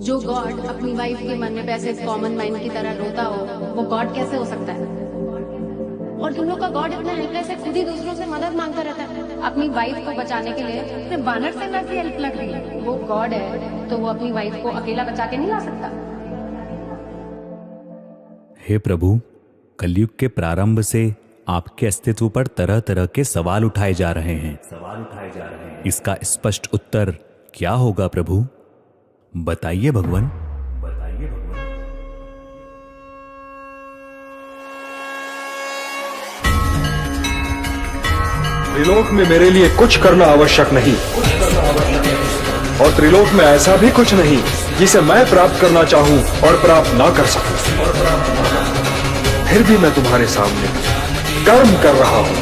जो गॉड अपनी वाइफ के मरने पे ऐसे कॉमन मैन की तरह रोता हो, वो गॉड कैसे हो सकता है? और तुम लोग का गॉड इतना हेल्पलेस है, खुद ही दूसरों से मदद मांगता रहता है। अपनी वाइफ को बचाने के लिए अपने बानर से वैसी हेल्प लग रही है। वो गॉड है तो वो अपनी वाइफ को अकेला बचा के नहीं ला सकता। हे प्रभु, कलयुग के प्रारंभ से आपके अस्तित्व पर तरह तरह के सवाल उठाए जा रहे हैं। इसका स्पष्ट उत्तर क्या होगा प्रभु? बताइए भगवान। त्रिलोक में मेरे लिए कुछ करना आवश्यक नहीं, और त्रिलोक में ऐसा भी कुछ नहीं जिसे मैं प्राप्त करना चाहूं और प्राप्त ना कर सकूं। फिर भी मैं तुम्हारे सामने कर्म कर रहा हूं।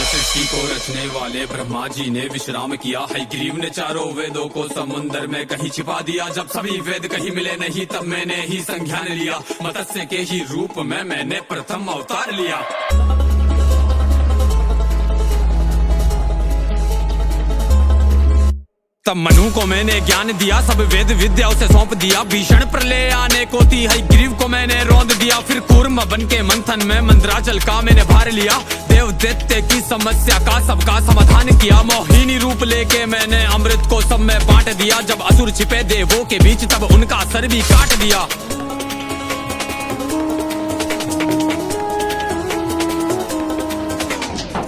सृष्टि को रचने वाले ब्रह्मा जी ने विश्राम किया है। ग्रीव ने चारों वेदों को समुद्र में कहीं छिपा दिया। जब सभी वेद कहीं मिले नहीं, तब मैंने ही संज्ञान लिया। मत्स्य के ही रूप में मैंने प्रथम अवतार लिया। तब मनु को मैंने ज्ञान दिया, सब वेद विद्या उसे सौंप दिया। भीषण प्रलय आने को थी, ग्रीव को मैंने रौंद दिया। फिर कूर्म बन के मंथन में मंदराचल का मैंने भार लिया। देव दैत्य की समस्या का सबका समाधान किया। मोहिनी रूप लेके मैंने अमृत को सब में बांट दिया। जब असुर छिपे देवों के बीच, तब उनका सर भी काट दिया।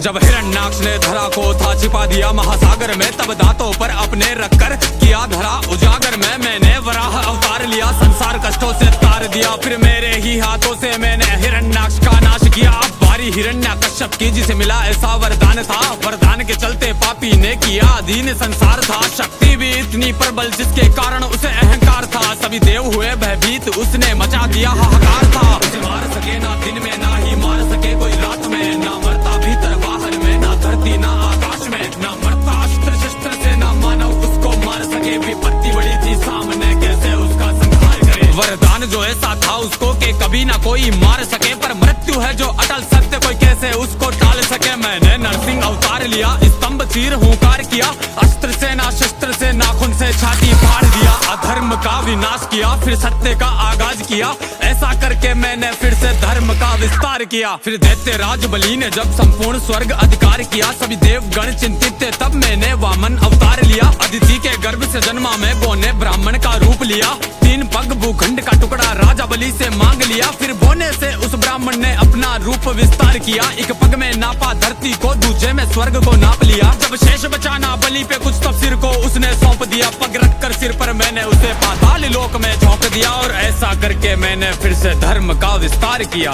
जब हिरण्याक्ष ने धरा को था छिपा दिया महासागर में, तब दांतों पर अपने रखकर किया धरा उजागर में। मैंने वराह अवतार लिया, संसार कष्टों से तार दिया। फिर मेरे ही हाथों से मैंने हिरण्याक्ष का नाश किया। अब बारी हिरण्याकश्यप की, जिसे मिला ऐसा वरदान था। वरदान के चलते पापी ने किया अधीन संसार था। शक्ति भी इतनी प्रबल जिसके कारण उसे अहंकार था। सभी देव हुए भयभीत, उसने मचा दिया हाहाकार था। उसे मार सके ना दिन में, ना ही मार सके कोई रात में। ना मरता भीतर बाहर में, ना धरती ना आकाश में। ना मरता अस्त्र शस्त्र से, ना मानव उसको मार सके। विपत्ति बड़ी थी सामने, कैसे उसका संहार करे। वरदान जो ऐसा था उसको के कभी ना कोई मार सके। पर मृत्यु है जो अटल सत्य, कोई कैसे उसको टाल सके। मैंने नरसिंह अवतार लिया, स्तंभ चीर हुंकार किया। अस्त्र से ना शस्त्र से, नाखून से छाती फाड़ दिया। अधर्म का विनाश किया, फिर सत्य का आगाज किया। ऐसा करके मैंने फिर से धर्म का विस्तार किया। फिर दैत्य राज बलि ने जब संपूर्ण स्वर्ग अधिकार किया, सभी देवगण चिंतित थे, तब मैंने वामन अवतार लिया। अदिति के गर्भ से जन्मा मैं, बोने ब्राह्मण का रूप लिया। 3 पग भूखंड का टुकड़ा राजा बलि से मांग लिया। फिर बोने से उस ब्राह्मण ने अपना रूप विस्तार किया। एक पग में नापा धरती को, दूसरे में स्वर्ग को नाप लिया। जब शेष बचाना बलि पे कुछ, तब सिर को उसने सौंप दिया। पग रखकर सिर पर मैंने उसे पाताल लोक में झोंक दिया। और ऐसा करके मैंने फिर से धर्म का विस्तार किया।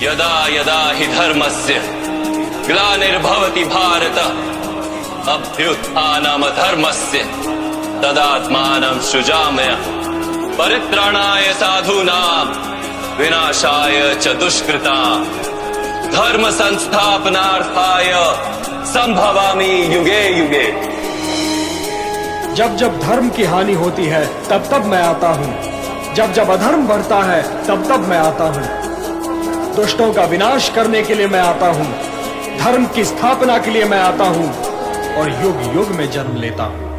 यदा यदा हि धर्मस्य ग्लानिर्भवति भारत अभ्युत्थानम् धर्मस्य तदात्मानं सृजाम्यहम् परित्राणाय साधूनां विनाशाय च दुष्कृतां धर्म संस्थापनार्थाय संभवामि युगे युगे। जब जब धर्म की हानि होती है, तब तब मैं आता हूँ। जब जब अधर्म बढ़ता है, तब तब मैं आता हूँ। दुष्टों का विनाश करने के लिए मैं आता हूँ, धर्म की स्थापना के लिए मैं आता हूँ, और युग युग में जन्म लेता हूँ।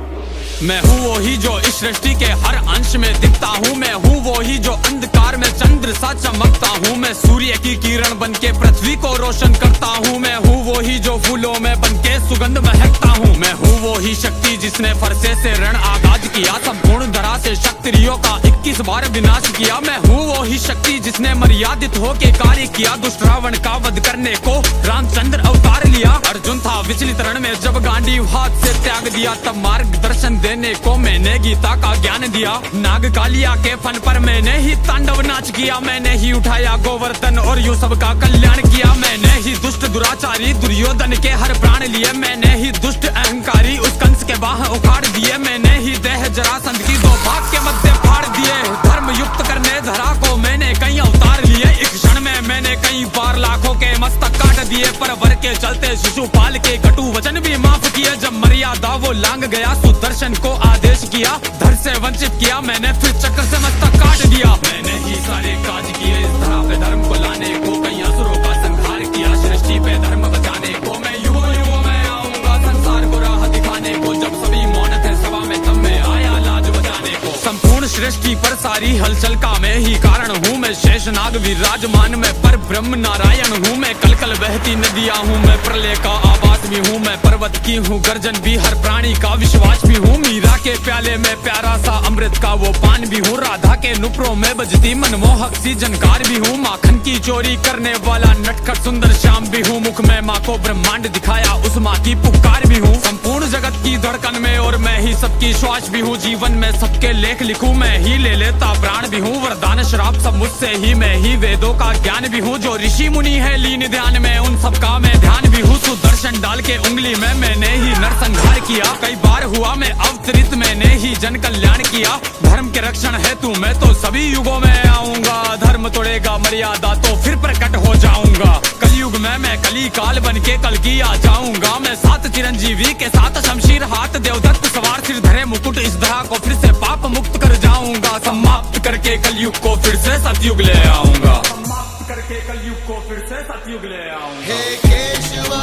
मैं हूँ वो ही जो इस सृष्टि के हर अंश में दिखता हूँ। मैं हूँ वो ही जो अंधकार में चंद्र सा चमकता हूँ। मैं सूर्य की किरण बन के पृथ्वी को रोशन करता हूँ। मैं हूँ वो ही जो फूलों में बन के सुगंध महकता हूँ। मैं हूँ वो ही शक्ति जिसने फरसे से रण आगाज किया। संपूर्ण धरा से क्षत्रियों का 21 बार विनाश किया। मैं हूँ वो ही शक्ति जिसने मर्यादित होके कार्य किया। दुष्ट रावण का वध करने को रामचंद्र अवतार लिया। अर्जुन था विचलित रण में, जब गांडीव हाथ से त्याग दिया, तब मार्गदर्शन देने को मैंने गीता का ज्ञान दिया। नाग कालिया के फन पर मैंने ही तांडव नाच किया। मैंने ही उठाया गोवर्धन और यूं सबका कल्याण किया। मैंने ही दुष्ट दुराचारी दुर्योधन के हर प्राण लिए। मैंने ही दुष्ट अहंकारी उस कंस के बाह उखाड़ दिए। मैंने ही देह जरासंध की 2 भाग के मध्य फाड़ दिए। धर्म युक्त करने धरा को मैंने कई अवतार लिए। एक क्षण में मैंने कई बार लाखों के मस्तक काट दिए। पर वर के चलते शिशुपाल के कटु वचन भी माफ किए। जब मर्यादा वो लांग गया, सुदर्शन को आदेश किया, धर से वंचित किया मैंने, फिर चक्कर से मस्तक काट दिया। मैंने ही सारे काज किए इस धरा पे धर्म को लाने को, कई असुरों का संहार किया सृष्टि पे धर्म बचाने को। मैं युगों युगों में आऊंगा संसार को राह दिखाने को, जब सभी मौन थे सभा में तब मैं आया लाज बचाने को। संपूर्ण सृष्टि पर सारी हलचल का मैं ही कारण हूँ, मैं शेषनाग विराजमान में पर ब्रह्म नारायण हूँ। मैं कल कल बहती नदियाँ हूँ, मैं प्रलय का आवाज भी हूँ, मैं पर्वत की हूँ गर्जन भी, हर प्राणी का विश्वास भी हूँ। मीरा के प्याले में प्यारा सा अमृत का वो पान भी हूँ, राधा के नुपुरों में बजती मनमोहक सी जनकार भी हूँ। माखन की चोरी करने वाला नटखट सुंदर श्याम भी हूँ, मुख में माँ को ब्रह्मांड दिखाया उस माँ की पुकार भी हूँ। संपूर्ण जगत की धड़कन में और मैं ही सबकी श्वास भी हूँ, जीवन में सबके लेख लिखूं मैं ही ले लेता प्राण भी हूँ। वरदान श्राप सब मुझसे ही, मैं ही वेदों का ज्ञान भी हूँ, जो ऋषि मुनि है लीन ध्यान में उन सबका मैं ध्यान भी हूँ। सुदर्शन डाल के उंगली में मैंने ही नरसंहार किया, कई बार हुआ मैं अवतरित मैंने ही जन कल्याण किया। धर्म के रक्षण है तू, मैं तो सभी युगों में आऊंगा, धर्म तोड़ेगा मर्यादा तो फिर प्रकट हो जाऊंगा। कलयुग में मैं कली काल बन के कल की आ जाऊंगा, मैं सात चिरंजीवी के साथ शमशीर हाथ देवदत्त सवार सिर धरे मुकुट इस धरा को फिर से पाप मुक्त कर जाऊंगा। समाप्त करके कलयुग को फिर से सतयुग ले आऊंगा, समाप्त करके कलयुग को फिर से सतयुग ले आऊंगा।